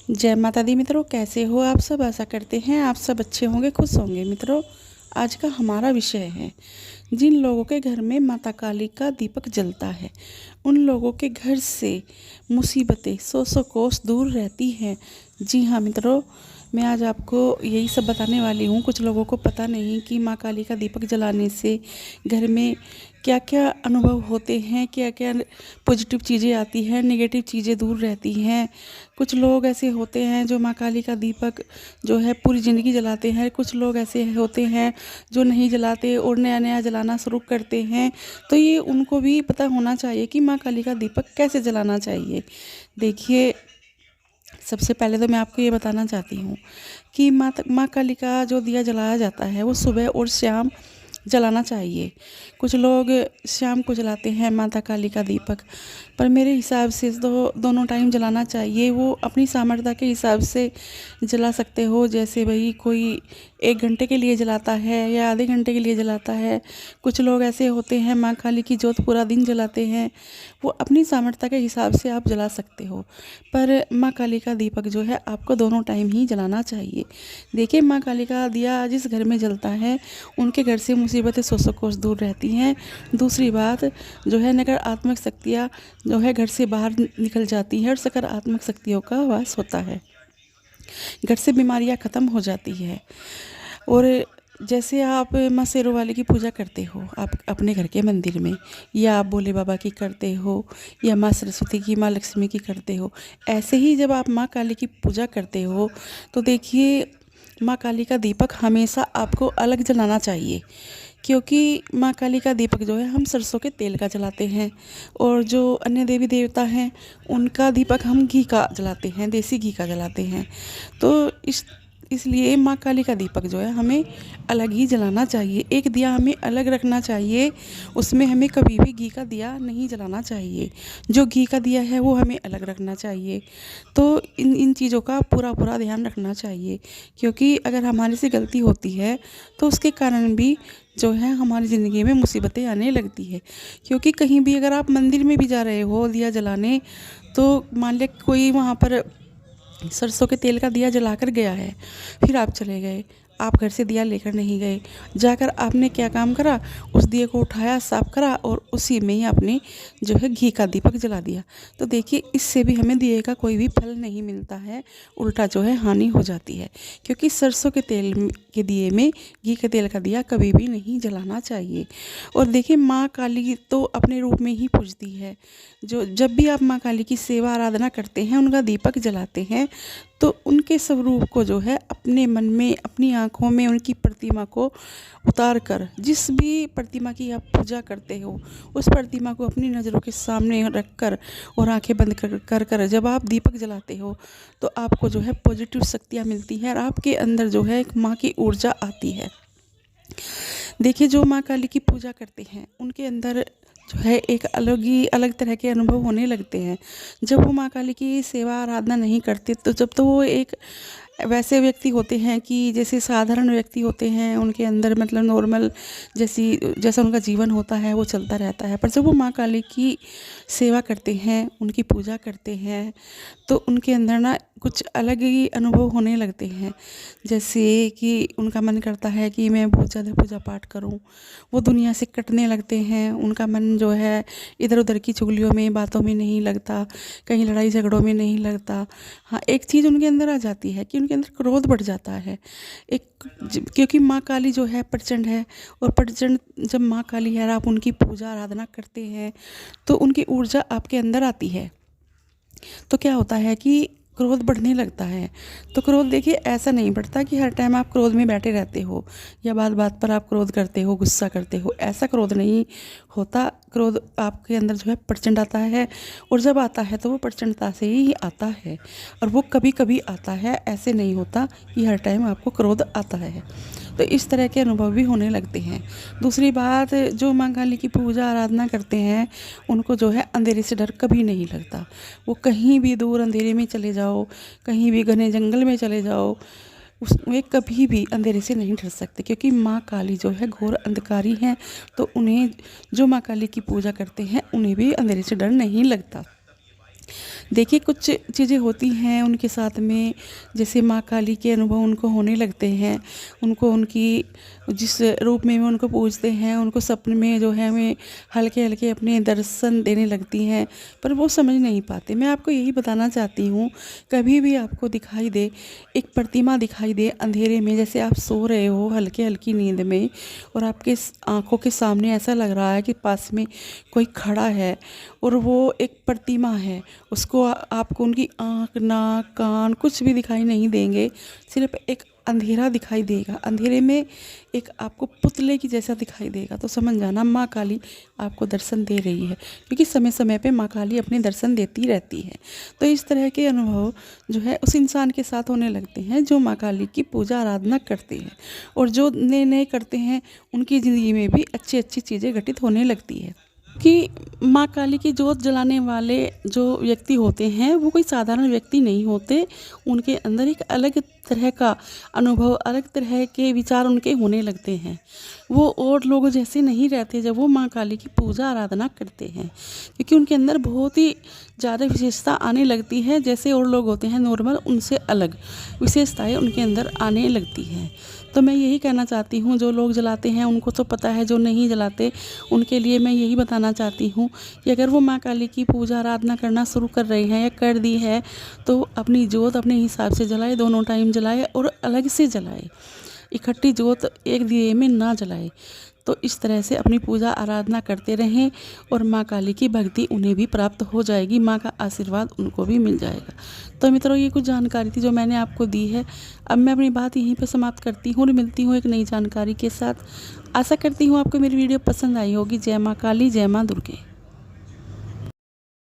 जय माता दी मित्रों, कैसे हो आप सब। आशा करते हैं आप सब अच्छे होंगे, खुश होंगे। मित्रों, आज का हमारा विषय है जिन लोगों के घर में माता काली का दीपक जलता है उन लोगों के घर से मुसीबतें सौ सौ कोस दूर रहती हैं। जी हाँ मित्रों, मैं आज आपको यही सब बताने वाली हूँ। कुछ लोगों को पता नहीं कि माँ काली का दीपक जलाने से घर में क्या क्या अनुभव होते हैं, क्या क्या पॉजिटिव चीज़ें आती हैं, नेगेटिव चीज़ें दूर रहती हैं। कुछ लोग ऐसे होते हैं जो माँ काली का दीपक जो है पूरी ज़िंदगी जलाते हैं। कुछ लोग ऐसे होते हैं जो नहीं जलाते और नया नया जलाना शुरू करते हैं। तो ये उनको भी पता होना चाहिए कि माँ काली का दीपक कैसे जलाना चाहिए। देखिए, सबसे पहले तो मैं आपको ये बताना चाहती हूँ कि माँ काली का जो दिया जलाया जाता है वो सुबह और शाम जलाना चाहिए। कुछ लोग शाम को जलाते हैं माता काली का दीपक, पर मेरे हिसाब से तो दोनों टाइम जलाना चाहिए। वो अपनी सामर्थ्य के हिसाब से जला सकते हो। जैसे भाई कोई 1 घंटे के लिए जलाता है या आधे घंटे के लिए जलाता है। कुछ लोग ऐसे होते हैं माँ काली की जोत पूरा दिन जलाते हैं। वो अपनी सामर्थ्य के हिसाब से आप जला सकते हो, पर माँ काली का दीपक जो है आपको दोनों टाइम ही जलाना चाहिए। देखिए, माँ काली का दिया जिस घर में जलता है उनके घर से मुसीबतें सौ सौ कोस दूर रहती हैं। दूसरी बात जो है, नकारात्मक शक्तियाँ जो है घर से बाहर निकल जाती है और सकारात्मक शक्तियों का वास होता है। घर से बीमारियां ख़त्म हो जाती है। और जैसे आप माँ शेरों वाली की पूजा करते हो आप अपने घर के मंदिर में, या आप भोले बाबा की करते हो, या माँ सरस्वती की, माँ लक्ष्मी की करते हो, ऐसे ही जब आप माँ काली की पूजा करते हो तो देखिए, माँ काली का दीपक हमेशा आपको अलग जलाना चाहिए। क्योंकि माँ काली का दीपक जो है हम सरसों के तेल का जलाते हैं, और जो अन्य देवी देवता हैं उनका दीपक हम घी का जलाते हैं, देसी घी का जलाते हैं। तो इसलिए माँ काली का दीपक जो है हमें अलग ही जलाना चाहिए। एक दिया हमें अलग रखना चाहिए, उसमें हमें कभी भी घी का दिया नहीं जलाना चाहिए। जो घी का दिया है वो हमें अलग रखना चाहिए। तो इन इन चीज़ों का पूरा पूरा ध्यान रखना चाहिए, क्योंकि अगर हमारे से गलती होती है तो उसके कारण भी जो है हमारी ज़िंदगी में मुसीबतें आने लगती है। क्योंकि कहीं भी अगर आप मंदिर में भी जा रहे हो दिया जलाने, तो मान लिया कोई वहाँ पर सरसों के तेल का दिया जलाकर गया है, फिर आप चले गए, आप घर से दिया लेकर नहीं गए, जाकर आपने क्या काम करा, उस दिए को उठाया, साफ करा और उसी में ही आपने जो है घी का दीपक जला दिया। तो देखिए, इससे भी हमें दिए का कोई भी फल नहीं मिलता है, उल्टा जो है हानि हो जाती है। क्योंकि सरसों के तेल के दिए में घी के तेल का दिया कभी भी नहीं जलाना चाहिए। और देखिए, माँ काली तो अपने रूप में ही पूजती है। जो जब भी आप माँ काली की सेवा आराधना करते हैं, उनका दीपक जलाते हैं, तो उनके स्वरूप को जो है अपने मन में, अपनी आँखों में उनकी प्रतिमा को उतार कर, जिस भी प्रतिमा की आप पूजा करते हो उस प्रतिमा को अपनी नज़रों के सामने रख कर और आंखें बंद कर जब आप दीपक जलाते हो तो आपको जो है पॉजिटिव शक्तियाँ मिलती हैं और आपके अंदर जो है एक माँ की ऊर्जा आती है। देखिए, जो माँ काली की पूजा करते हैं उनके अंदर जो है एक अलग तरह के अनुभव होने लगते हैं। जब वो माँ काली की सेवा आराधना नहीं करते तो जब तो वो एक वैसे व्यक्ति होते हैं कि जैसे साधारण व्यक्ति होते हैं, उनके अंदर मतलब नॉर्मल जैसा उनका जीवन होता है वो चलता रहता है। पर जब वो माँ काली की सेवा करते हैं, उनकी पूजा करते हैं, तो उनके अंदर ना कुछ अलग ही अनुभव होने लगते हैं। जैसे कि उनका मन करता है कि मैं बहुत ज़्यादा पूजा पाठ करूं। वो दुनिया से कटने लगते हैं। उनका मन जो है इधर उधर की चुगलियों में, बातों में नहीं लगता, कहीं लड़ाई झगड़ों में नहीं लगता। हाँ, एक चीज़ उनके अंदर आ जाती है कि उनके अंदर क्रोध बढ़ जाता है। क्योंकि माँ काली जो है प्रचंड है, और प्रचंड जब माँ काली है और आप उनकी पूजा आराधना करते हैं तो उनकी ऊर्जा आपके अंदर आती है। तो क्या होता है कि क्रोध बढ़ने लगता है। तो क्रोध देखिए ऐसा नहीं बढ़ता कि हर टाइम आप क्रोध में बैठे रहते हो या बात बात पर आप क्रोध करते हो, गुस्सा करते हो, ऐसा क्रोध नहीं होता। क्रोध आपके अंदर जो है प्रचंड आता है, और जब आता है तो वो प्रचंडता से ही आता है, और वो कभी कभी आता है, ऐसे नहीं होता कि हर टाइम आपको क्रोध आता है। तो इस तरह के अनुभव भी होने लगते हैं। दूसरी बात, जो माँ काली की पूजा आराधना करते हैं उनको जो है अंधेरे से डर कभी नहीं लगता। वो कहीं भी दूर अंधेरे में चले जाओ, कहीं भी घने जंगल में चले जाओ, उसमें कभी भी अंधेरे से नहीं डर सकते, क्योंकि माँ काली जो है घोर अंधकारी हैं। तो उन्हें, जो माँ काली की पूजा करते हैं, उन्हें भी अंधेरे से डर नहीं लगता। देखिए, कुछ चीज़ें होती हैं उनके साथ में, जैसे माँ काली के अनुभव उनको होने लगते हैं। उनको उनकी जिस रूप में वो उनको पूजते हैं, उनको सपने में जो है हमें हल्के-हल्के अपने दर्शन देने लगती हैं, पर वो समझ नहीं पाते। मैं आपको यही बताना चाहती हूँ, कभी भी आपको दिखाई दे, एक प्रतिमा दिखाई दे अंधेरे में, जैसे आप सो रहे हो हल्की-हल्की नींद में और आपके आँखों के सामने ऐसा लग रहा है कि पास में कोई खड़ा है और वो एक प्रतिमा है, उसको आपको उनकी आँख, नाक, कान कुछ भी दिखाई नहीं देंगे, सिर्फ़ एक अंधेरा दिखाई देगा। अंधेरे में एक आपको पुतले की जैसा दिखाई देगा, तो समझ जाना माँ काली आपको दर्शन दे रही है, क्योंकि समय-समय पे माँ काली अपने दर्शन देती रहती है। तो इस तरह के अनुभव जो है उस इंसान के साथ होने लगते हैं जो माँ काली की पूजा आराधना करते हैं, और जो नए-नए करते हैं उनकी ज़िंदगी में भी अच्छी-अच्छी चीज़ें घटित होने लगती है। कि माँ काली की जोत जलाने वाले जो व्यक्ति होते हैं वो कोई साधारण व्यक्ति नहीं होते। उनके अंदर एक अलग तरह का अनुभव, अलग तरह के विचार उनके होने लगते हैं। वो और लोगों जैसे नहीं रहते जब वो माँ काली की पूजा आराधना करते हैं, क्योंकि उनके अंदर बहुत ही ज़्यादा विशेषता आने लगती है। जैसे और लोग होते हैं नॉर्मल, उनसे अलग विशेषताएँ उनके अंदर आने लगती हैं। तो मैं यही कहना चाहती हूँ, जो लोग जलाते हैं उनको तो पता है, जो नहीं जलाते उनके लिए मैं यही बताना चाहती हूँ कि अगर वो माँ काली की पूजा आराधना करना शुरू कर रहे हैं या कर दी है, तो अपनी जोत अपने हिसाब से जलाए, दोनों टाइम जलाए और अलग से जलाए। इकट्ठी जोत एक दिए में ना जलाए। तो इस तरह से अपनी पूजा आराधना करते रहें और माँ काली की भक्ति उन्हें भी प्राप्त हो जाएगी, माँ का आशीर्वाद उनको भी मिल जाएगा। तो मित्रों, ये कुछ जानकारी थी जो मैंने आपको दी है। अब मैं अपनी बात यहीं पे समाप्त करती हूँ और मिलती हूँ एक नई जानकारी के साथ। आशा करती हूँ आपको मेरी वीडियो पसंद आई होगी। जय माँ काली, जय माँ दुर्गे।